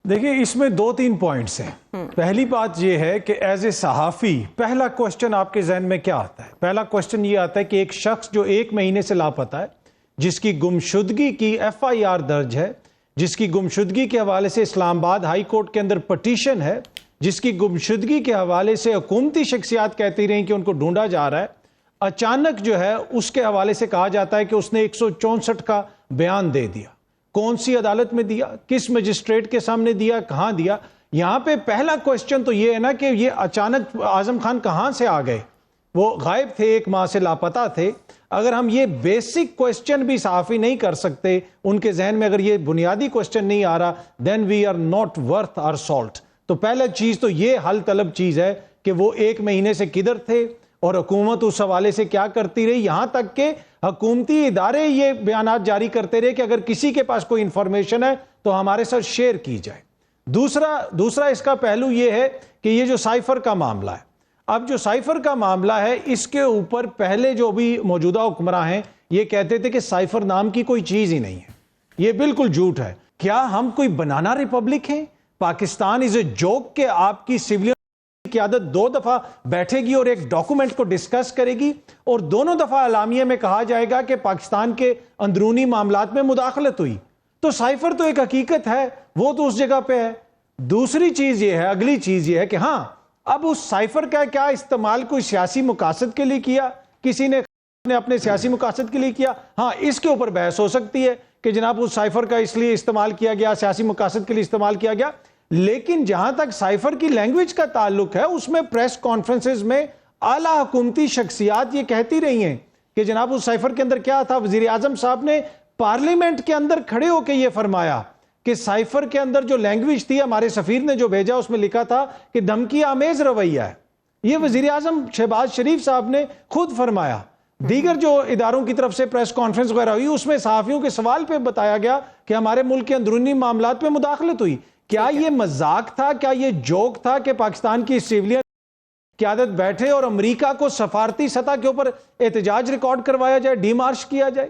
دیکھیں اس میں دو تین پوائنٹس ہیں. پہلی بات یہ ہے کہ ایز اے صحافی پہلا کوشچن آپ کے ذہن میں کیا آتا ہے؟ پہلا کوشچن یہ آتا ہے کہ ایک شخص جو 1 مہینے سے لاپتہ ہے، جس کی گمشدگی کی FIR درج ہے، جس کی گمشدگی کے حوالے سے اسلام آباد ہائی کورٹ کے اندر پٹیشن ہے، جس کی گمشدگی کے حوالے سے حکومتی شخصیات کہتی رہیں کہ ان کو ڈھونڈا جا رہا ہے، اچانک جو ہے اس کے حوالے سے کہا جاتا ہے کہ اس نے 164 کا بیان دے دیا. کون سی عدالت میں دیا، کس مجسٹریٹ کے سامنے دیا، کہاں دیا؟ یہاں پہ پہلا کوشچن تو یہ ہے نا کہ یہ اچانک اعظم خان کہاں سے آ گئے؟ وہ غائب تھے، 1 ماہ سے لاپتہ تھے. اگر ہم یہ بیسک کوشچن بھی صحافی نہیں کر سکتے، ان کے ذہن میں اگر یہ بنیادی کوشچن نہیں آ رہا، then we are not worth our salt. تو پہلا چیز تو یہ حل طلب چیز ہے کہ وہ 1 مہینے سے کدھر تھے اور حکومت اس حوالے سے کیا کرتی رہی، یہاں تک کہ حکومتی ادارے یہ بیانات جاری کرتے رہے کہ اگر کسی کے پاس کوئی انفارمیشن ہے تو ہمارے ساتھ شیئر کی جائے. دوسرا اس کا پہلو یہ ہے کہ یہ جو سائفر کا معاملہ ہے، اب جو سائفر کا معاملہ ہے اس کے اوپر پہلے جو بھی موجودہ حکمراں ہیں یہ کہتے تھے کہ سائفر نام کی کوئی چیز ہی نہیں ہے. یہ بالکل جھوٹ ہے. کیا ہم کوئی بنانا ریپبلک ہیں؟ پاکستان از اے جوک کہ آپ کی سیویلین قیادت 2 دفعہ بیٹھے گی اور ایک ڈاکومنٹ کو ڈسکس کرے گی اور دونوں دفعہ اعلامیہ میں کہا جائے گا کہ پاکستان کے اندرونی معاملات میں مداخلت ہوئی. تو سائفر تو ایک حقیقت ہے، وہ تو اس جگہ پہ ہے. دوسری چیز یہ ہے، اگلی چیز یہ ہے کہ ہاں اب اس سائفر کا کیا استعمال کوئی سیاسی مقاصد کے لیے کیا، کسی نے اپنے سیاسی مقاصد کے لیے کیا، ہاں اس کے اوپر بحث ہو سکتی ہے کہ جناب اس سائفر کا اس لیے استعمال کیا گیا، سیاسی مقاصد کے لیے استعمال کیا گیا. لیکن جہاں تک سائفر کی لینگویج کا تعلق ہے، اس میں پریس کانفرنسز میں اعلیٰ حکومتی شخصیات یہ کہتی رہی ہیں کہ جناب اس سائفر کے اندر کیا تھا. وزیر اعظم صاحب نے پارلیمنٹ کے اندر کھڑے ہو کے یہ فرمایا کہ سائفر کے اندر جو لینگویج تھی، ہمارے سفیر نے جو بھیجا اس میں لکھا تھا کہ دھمکی آمیز رویہ ہے. یہ وزیر اعظم شہباز شریف صاحب نے خود فرمایا. دیگر جو اداروں کی طرف سے پریس کانفرنس وغیرہ ہوئی اس میں صحافیوں کے سوال پہ بتایا گیا کہ ہمارے ملک کے اندرونی معاملات میں مداخلت ہوئی. کیا یہ مذاق تھا؟ کیا یہ جوک تھا کہ پاکستان کی سیویلین قیادت بیٹھے اور امریکہ کو سفارتی سطح کے اوپر احتجاج ریکارڈ کروایا جائے، ڈی مارش کیا جائے؟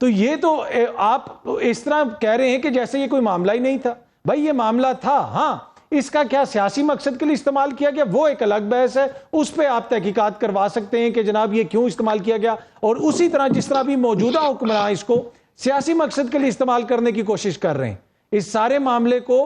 تو یہ تو آپ اس طرح کہہ رہے ہیں کہ جیسے یہ کوئی معاملہ ہی نہیں تھا. بھائی یہ معاملہ تھا. ہاں اس کا کیا سیاسی مقصد کے لیے استعمال کیا گیا وہ ایک الگ بحث ہے، اس پہ آپ تحقیقات کروا سکتے ہیں کہ جناب یہ کیوں استعمال کیا گیا. اور اسی طرح جس طرح بھی موجودہ حکمراں اس کو سیاسی مقصد کے لیے استعمال کرنے کی کوشش کر رہے ہیں، اس سارے معاملے کو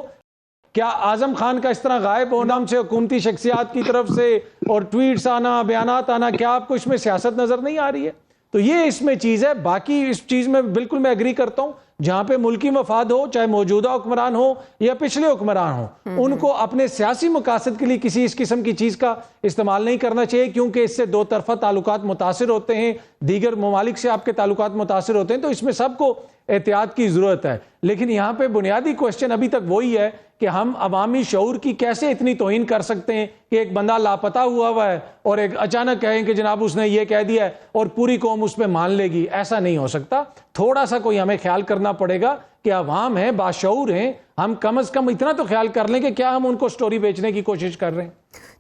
کیا اعظم خان کا اس طرح غائب ہونا سے حکومتی شخصیات کی طرف سے اور ٹویٹس آنا، بیانات آنا، کیا آپ کو اس میں سیاست نظر نہیں آ رہی ہے؟ تو یہ اس میں چیز ہے. باقی اس چیز میں بالکل میں ایگری کرتا ہوں، جہاں پہ ملکی مفاد ہو، چاہے موجودہ حکمران ہو یا پچھلے حکمران ہوں، ان کو اپنے سیاسی مقاصد کے لیے کسی اس قسم کی چیز کا استعمال نہیں کرنا چاہیے، کیونکہ اس سے 2 طرفہ تعلقات متاثر ہوتے ہیں، دیگر ممالک سے آپ کے تعلقات متاثر ہوتے ہیں. تو اس میں سب کو احتیاط کی ضرورت ہے. لیکن یہاں پہ بنیادی کوشچن ابھی تک وہی ہے کہ ہم عوامی شعور کی کیسے اتنی توہین کر سکتے ہیں کہ ایک بندہ لاپتہ ہوا ہے اور ایک اچانک کہیں کہ جناب اس نے یہ کہہ دیا ہے اور پوری قوم اس پہ مان لے گی. ایسا نہیں ہو سکتا. تھوڑا سا کوئی ہمیں خیال کرنا پڑے گا کہ عوام ہیں، باشعور ہیں، ہم کم از کم اتنا تو خیال کر لیں کہ کیا ہم ان کو سٹوری بیچنے کی کوشش کر رہے ہیں.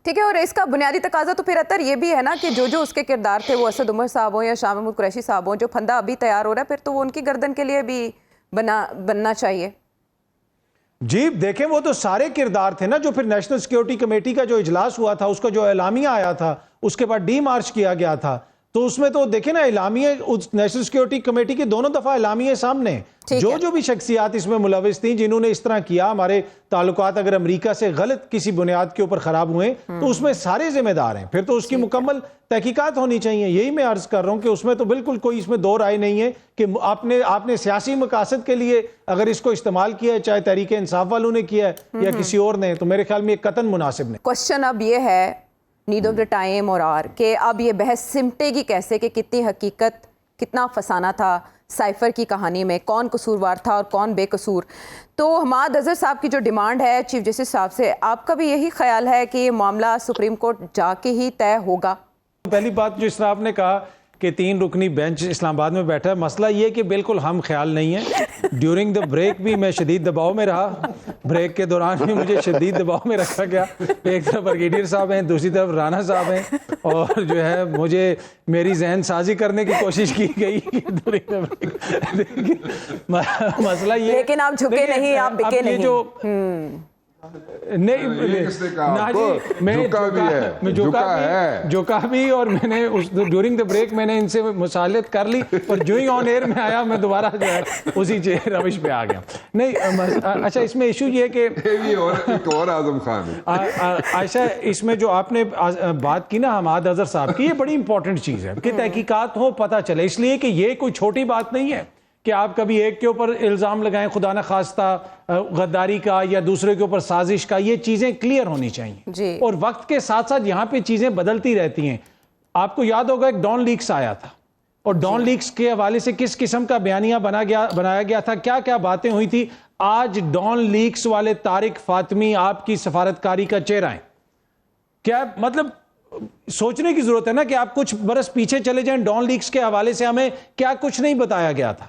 ٹھیک ہے. اور اس کا بنیادی تقاضا تو پھر اطہر یہ بھی ہے نا کہ جو اس کے کردار تھے، وہ اسد عمر صاحب ہوں یا شاہ محمود قریشی صاحب ہوں، جو پھندا ابھی تیار ہو رہا ہے، پھر تو وہ ان کی گردن کے لیے بھی بننا چاہیے. جی دیکھیں وہ تو سارے کردار تھے نا، جو پھر نیشنل سیکیورٹی کمیٹی کا جو اجلاس ہوا تھا، اس کا جو اعلامیہ آیا تھا، اس کے بعد ڈی مارچ کیا گیا تھا. تو اس میں تو دیکھیں نا اعلامیہ نیشنل سیکیورٹی کمیٹی کے دونوں دفعہ اعلامیہ سامنے، جو بھی شخصیات اس میں ملوث تھیں، جنہوں نے اس طرح کیا، ہمارے تعلقات اگر امریکہ سے غلط کسی بنیاد کے اوپر خراب ہوئے تو اس میں سارے ذمہ دار ہیں. پھر تو اس کی مکمل تحقیقات ہونی چاہیے. یہی میں عرض کر رہا ہوں کہ اس میں تو بالکل کوئی اس میں دو رائے نہیں ہے کہ آپ نے سیاسی مقاصد کے لیے اگر اس کو استعمال کیا ہے، چاہے تحریک انصاف والوں نے کیا ہے یا کسی اور نے، تو میرے خیال میں یہ قطعاً مناسب نہیں. کوشچن اب یہ ہے نیڈ آف دا ٹائم اور کہ اب یہ بحث سمٹے گی کیسے، کہ کتنی حقیقت، کتنا فسانہ تھا سائفر کی کہانی میں، کون قصوروار تھا اور کون بے قصور. تو حماد اظہر صاحب کی جو ڈیمانڈ ہے چیف جسٹس صاحب سے، آپ کا بھی یہی خیال ہے کہ یہ معاملہ سپریم کورٹ جا کے ہی طے ہوگا؟ پہلی بات جو اس طرح آپ نے کہا کہ 3 رکنی بینچ اسلام آباد میں بیٹھا ہے، مسئلہ یہ کہ بالکل ہم خیال نہیں ہے. ڈیورنگ دا بریک بھی میں شدید دباؤ میں رہا. بریک کے دوران بھی مجھے شدید دباؤ میں رکھا گیا. ایک طرف برگیڈیئر صاحب ہیں, دوسری طرف رانا صاحب ہیں, اور جو ہے مجھے میری ذہن سازی کرنے کی کوشش کی گئی. مسئلہ یہ, لیکن آپ جھکے نہیں, آپ بکے نہیں. جھکا بھی, اور میں نے ڈیورنگ دا بریک میں نے ان سے مصالحت کر لی, اور جو ہی آن ایئر میں آیا میں دوبارہ جو ہے اسی روش پہ آ گیا. نہیں اچھا, اس میں ایشو یہ ہے کہ ایک اور اعظم خان عائشہ, اس میں جو آپ نے بات کی نا حماد اظہر صاحب کی, یہ بڑی امپورٹنٹ چیز ہے کہ تحقیقات ہو, پتہ چلے, اس لیے کہ یہ کوئی چھوٹی بات نہیں ہے کہ آپ کبھی ایک کے اوپر الزام لگائیں خدا نہ خواستہ غداری کا یا دوسرے کے اوپر سازش کا. یہ چیزیں کلیئر ہونی چاہیے جی. اور وقت کے ساتھ ساتھ یہاں پہ چیزیں بدلتی رہتی ہیں. آپ کو یاد ہوگا ایک ڈان لیکس آیا تھا, اور ڈان لیکس کے حوالے سے کس قسم کا بیانیہ بنایا گیا تھا, کیا کیا باتیں ہوئی تھی. آج ڈان لیکس والے طارق فاطمی آپ کی سفارتکاری کا چہرہ ہیں. کیا مطلب سوچنے کی ضرورت ہے نا کہ آپ کچھ برس پیچھے چلے جائیں, ڈان لیکس کے حوالے سے ہمیں کیا کچھ نہیں بتایا گیا تھا.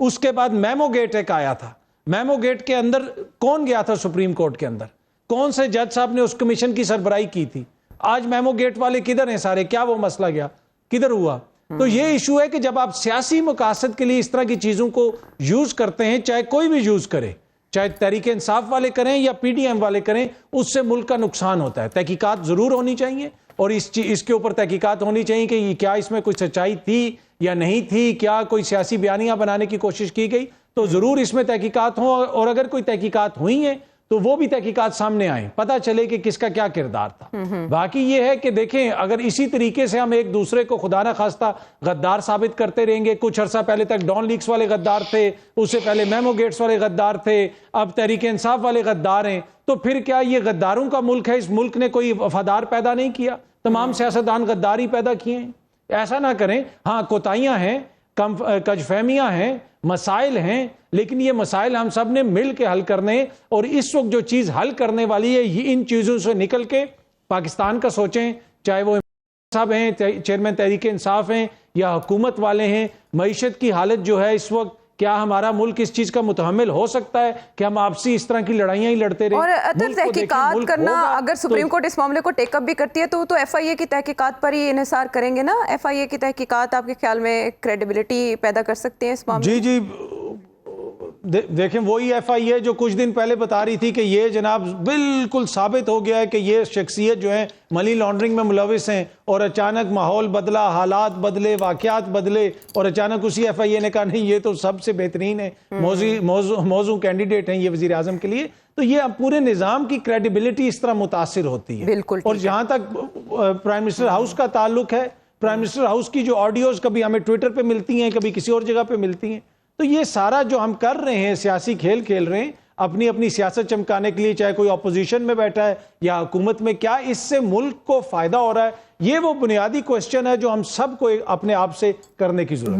اس کے بعد میمو گیٹ ایک آیا تھا. میمو گیٹ کے اندر کون گیا تھا سپریم کورٹ کے اندر, کون سے جج صاحب نے اس کمیشن کی سربراہی کی تھی. آج میمو گیٹ والے کدھر ہیں سارے, کیا وہ مسئلہ گیا, کدھر ہوا. تو یہ ایشو ہے کہ جب آپ سیاسی مقاصد کے لیے اس طرح کی چیزوں کو یوز کرتے ہیں, چاہے کوئی بھی یوز کرے, چاہے تحریک انصاف والے کریں یا پی ڈی ایم والے کریں, اس سے ملک کا نقصان ہوتا ہے. تحقیقات ضرور ہونی چاہیے, اور اس کے اوپر تحقیقات ہونی چاہیے کہ کیا اس میں کوئی سچائی تھی یا نہیں تھی, کیا کوئی سیاسی بیانیہ بنانے کی کوشش کی گئی, تو ضرور اس میں تحقیقات ہوں. اور اگر کوئی تحقیقات ہوئی ہیں تو وہ بھی تحقیقات سامنے آئیں, پتہ چلے کہ کس کا کیا کردار تھا. باقی یہ ہے کہ دیکھیں, اگر اسی طریقے سے ہم ایک دوسرے کو خدا نہ خواستہ غدار ثابت کرتے رہیں گے, کچھ عرصہ پہلے تک ڈان لیکس والے غدار تھے, اس سے پہلے میمو گیٹس والے غدار تھے, اب تحریک انصاف والے غدار ہیں, تو پھر کیا یہ غداروں کا ملک ہے؟ اس ملک نے کوئی وفادار پیدا نہیں کیا, تمام سیاستدان غداری پیدا کیے ہیں. ایسا نہ کریں. ہاں کوتاہیاں ہیں, کج فہمیاں ہیں, مسائل ہیں, لیکن یہ مسائل ہم سب نے مل کے حل کرنے, اور اس وقت جو چیز حل کرنے والی ہے یہ ان چیزوں سے نکل کے پاکستان کا سوچیں, چاہے وہ صاحب ہیں, چیئرمین تحریک انصاف ہیں, یا حکومت والے ہیں. معیشت کی حالت جو ہے اس وقت, کیا ہمارا ملک اس چیز کا متحمل ہو سکتا ہے کہ ہم آپسی اس طرح کی لڑائیاں ہی لڑتے رہیں؟ اور اتر تحقیقات کرنا, اگر سپریم کورٹ اس معاملے کو ٹیک اپ بھی کرتی ہے تو ایف آئی اے کی تحقیقات پر ہی انحصار کریں گے نا. ایف آئی اے کی تحقیقات آپ کے خیال میں کریڈیبلٹی پیدا کر سکتے ہیں اس معاملے؟ جی دیکھیں, وہی ایف آئی اے جو کچھ دن پہلے بتا رہی تھی کہ یہ جناب بالکل ثابت ہو گیا ہے کہ یہ شخصیت جو ہے منی لانڈرنگ میں ملوث ہیں, اور اچانک ماحول بدلا, حالات بدلے, واقعات بدلے, اور اچانک اسی ایف آئی اے نے کہا نہیں یہ تو سب سے بہترین ہے, موضوع کینڈیڈیٹ ہیں یہ وزیر اعظم کے لیے. تو یہ پورے نظام کی کریڈیبلٹی اس طرح متاثر ہوتی ہے. بالکل. اور جہاں تک پرائم منسٹر ہاؤس کا تعلق ہے, پرائم منسٹر ہاؤس کی جو آڈیوز کبھی ہمیں ٹویٹر پہ ملتی ہیں, کبھی کسی اور جگہ پہ ملتی ہیں, تو یہ سارا جو ہم کر رہے ہیں, سیاسی کھیل کھیل رہے ہیں اپنی اپنی سیاست چمکانے کے لیے, چاہے کوئی اپوزیشن میں بیٹھا ہے یا حکومت میں, کیا اس سے ملک کو فائدہ ہو رہا ہے؟ یہ وہ بنیادی کوسچن ہے جو ہم سب کو اپنے آپ سے کرنے کی ضرورت ہے.